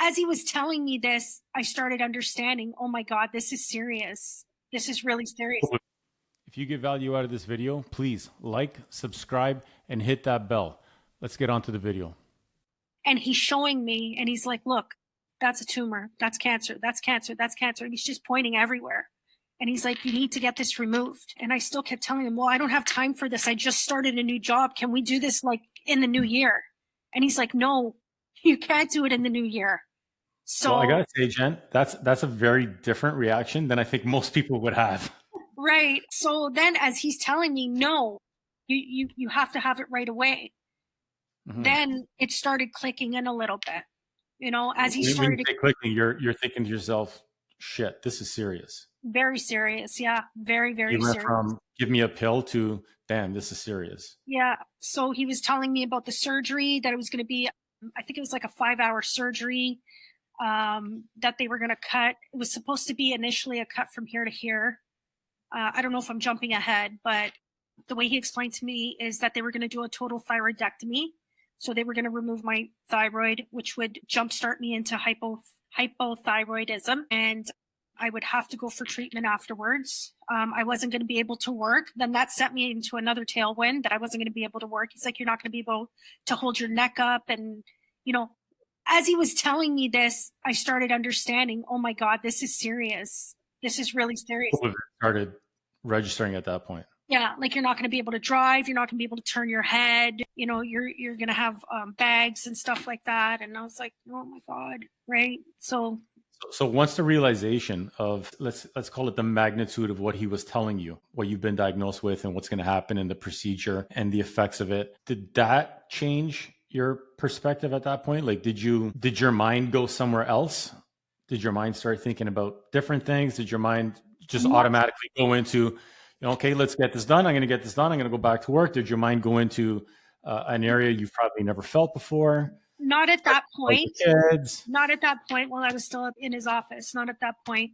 as he was telling me this, I started understanding, oh my God, this is serious. This is really serious. If you get value out of this video, please like, subscribe, and hit that bell. Let's get on to the video. And he's showing me, and he's like, look, that's a tumor. That's cancer. That's cancer. That's cancer. And he's just pointing everywhere. And he's like, you need to get this removed. And I still kept telling him, well, I don't have time for this. I just started a new job. Can we do this like in the new year? And he's like, no, you can't do it in the new year. So well, I gotta say, Jen, that's a very different reaction than I think most people would have. Right. So then as he's telling me, no, you have to have it right away. Mm-hmm. Then it started clicking in a little bit, you know, as he started clicking, you're thinking to yourself, shit, this is serious. Very serious. Yeah. Very, very you went serious. From give me a pill to, damn, this is serious. Yeah. So he was telling me about the surgery, that it was going to be, I think it was like a 5-hour surgery, that they were going to cut. It was supposed to be initially a cut from here to here. I don't know if I'm jumping ahead, but the way he explained to me is that they were going to do a total thyroidectomy. So they were going to remove my thyroid, which would jumpstart me into hypothyroidism. And I would have to go for treatment afterwards. I wasn't going to be able to work. Then that sent me into another tailwind that I wasn't going to be able to work. He's like, you're not going to be able to hold your neck up. And, you know, as he was telling me this, I started understanding, oh my God, this is serious. This is really serious. Started registering at that point. Yeah, like you're not going to be able to drive. You're not going to be able to turn your head. You know, you're going to have bags and stuff like that. And I was like, oh my God, right? So once the realization of let's call it the magnitude of what he was telling you, what you've been diagnosed with, and what's going to happen in the procedure and the effects of it, did that change your perspective at that point? Like, did your mind go somewhere else? Did your mind start thinking about different things? Did your mind just automatically go into, okay, let's get this done. I'm going to get this done. I'm going to go back to work. Did your mind go into an area you've probably never felt before? Not at that point. Kids. Not at that point while I was still in his office. Not at that point.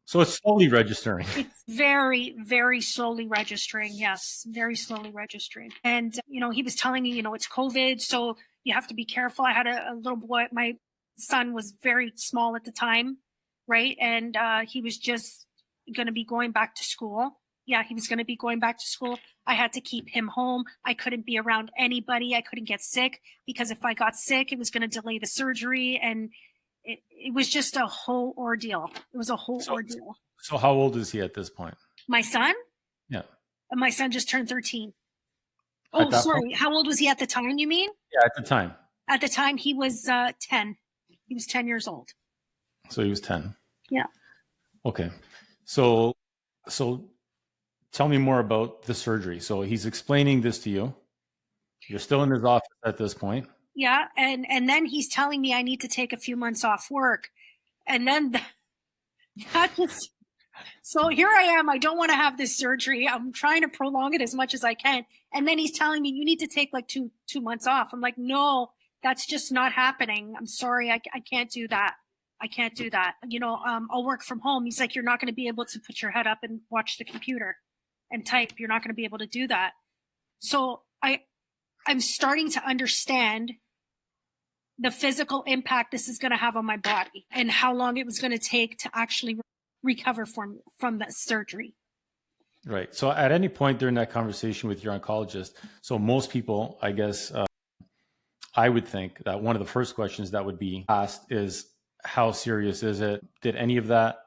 So it's slowly registering. It's very, very slowly registering. Yes, very slowly registering. And, you know, he was telling me, you know, it's COVID, so you have to be careful. I had a little boy. My son was very small at the time, right? And he was just going to be going back to school. Yeah, he was going to be going back to school. I had to keep him home. I couldn't be around anybody. I couldn't get sick because if I got sick, it was going to delay the surgery. And it was just a whole ordeal. It was a whole ordeal. So how old is he at this point? My son? Yeah. My son just turned 13. Oh, sorry. Point? How old was he at the time, you mean? Yeah, at the time. At the time, he was 10. He was 10 years old. So he was 10. Yeah. Okay. So tell me more about the surgery. So he's explaining this to you. You're still in his office at this point. Yeah. And then he's telling me I need to take a few months off work. And then that just, so here I am. I don't want to have this surgery. I'm trying to prolong it as much as I can. And then he's telling me you need to take like two months off. I'm like, no, that's just not happening. I'm sorry. I can't do that. I can't do that. You know, I'll work from home. He's like, you're not going to be able to put your head up and watch the computer and type. You're not going to be able to do that. So I'm starting to understand the physical impact this is going to have on my body and how long it was going to take to actually recover from that surgery. Right. So at any point during that conversation with your oncologist, so most people, I guess, I would think that one of the first questions that would be asked is, how serious is it? Did any of that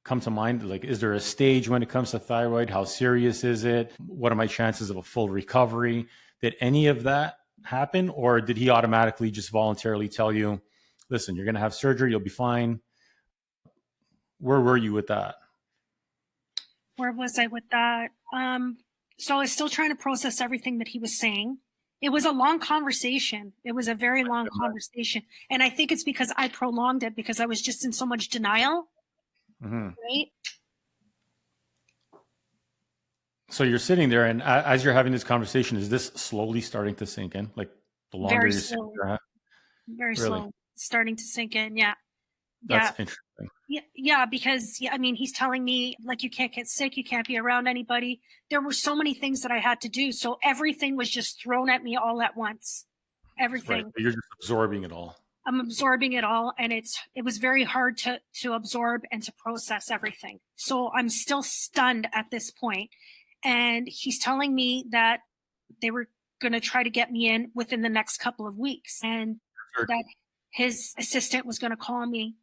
come to mind? Like, is there a stage when it comes to thyroid? How serious is it? What are my chances of a full recovery? Did any of that happen? Or did he automatically just voluntarily tell you, listen, you're going to have surgery, you'll be fine? Where were you with that? Where was I with that? So I was still trying to process everything that he was saying. It was a long conversation. It was a very long conversation. And I think it's because I prolonged it because I was just in so much denial. Mm-hmm. Right? So you're sitting there, and as you're having this conversation, is this slowly starting to sink in? Like the longer you're sitting there? Very slow. Starting to sink in, yeah. That's interesting. Yeah, because I mean, he's telling me like you can't get sick, you can't be around anybody. There were so many things that I had to do, so everything was just thrown at me all at once. Everything. Right. You're just absorbing it all. I'm absorbing it all, and it was very hard to absorb and to process everything. So I'm still stunned at this point. And he's telling me that they were going to try to get me in within the next couple of weeks, and that his assistant was going to call me.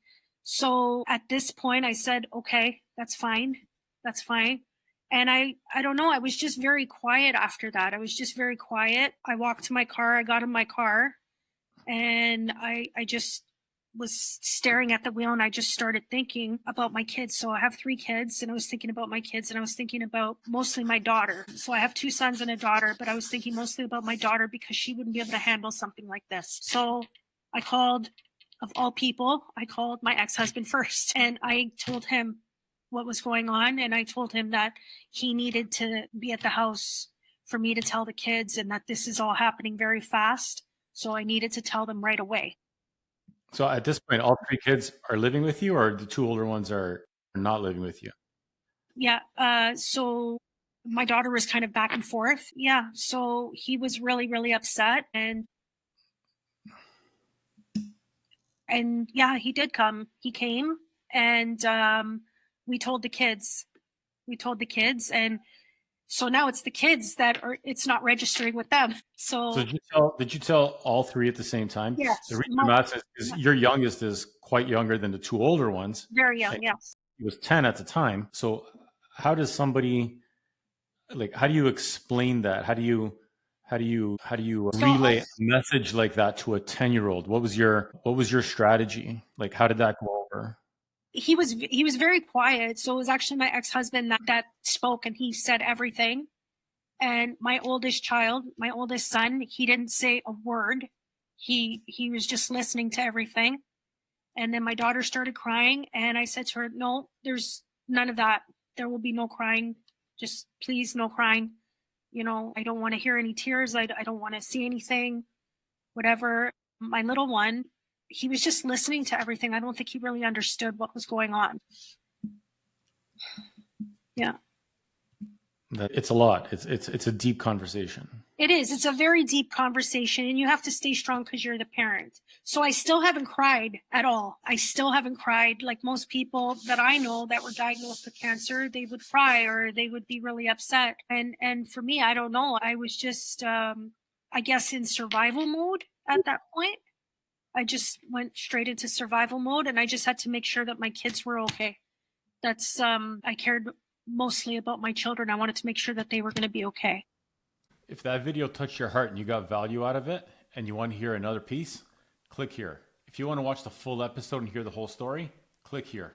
So at this point I said, okay, that's fine. That's fine. And I don't know, I was just very quiet after that. I was just very quiet. I walked to my car, I got in my car, and I just was staring at the wheel, and I just started thinking about my kids. So I have 3 kids, and I was thinking about my kids, and I was thinking about mostly my daughter. So I have 2 sons and a daughter, but I was thinking mostly about my daughter because she wouldn't be able to handle something like this. So I called, of all people, I called my ex-husband first, and I told him what was going on, and I told him that he needed to be at the house for me to tell the kids, and that this is all happening very fast. So I needed to tell them right away. So at this point, all 3 kids are living with you, or the 2 older ones are not living with you? Yeah. So my daughter was kind of back and forth. Yeah. So he was really, really upset, and yeah, he did come. He came, and we told the kids. We told the kids, and so now it's the kids that are. It's not registering with them. So So did you tell all 3 at the same time? The yes, reason I'm asking is your youngest is quite younger than the 2 older ones. very And young. Yes. he was 10 at the time. So how does somebody, like, how do you explain that? How do you So relay a message like that to a 10-year-old? What was your strategy? Like, how did that go over? he was very quiet. So it was actually my ex-husband that spoke, and he said everything. And my oldest child, my oldest son, he didn't say a word. He was just listening to everything. And then my daughter started crying, and I said to her, "No, there's none of that. There will be no crying. Just please, no crying. I don't want to hear any tears. I don't want to see anything, whatever." My little one, he was just listening to everything. I don't think he really understood what was going on. Yeah. It's a lot. It's a deep conversation. It is. It's a very deep conversation, and you have to stay strong because you're the parent. So I still haven't cried at all. I still haven't cried. Like most people that I know that were diagnosed with cancer, they would cry or they would be really upset. And for me, I don't know. I was just, I guess, in survival mode at that point. I just went straight into survival mode, and I just had to make sure that my kids were okay. That's, I cared mostly about my children. I wanted to make sure that they were going to be okay. If that video touched your heart and you got value out of it and you want to hear another piece, click here. If you want to watch the full episode and hear the whole story, click here.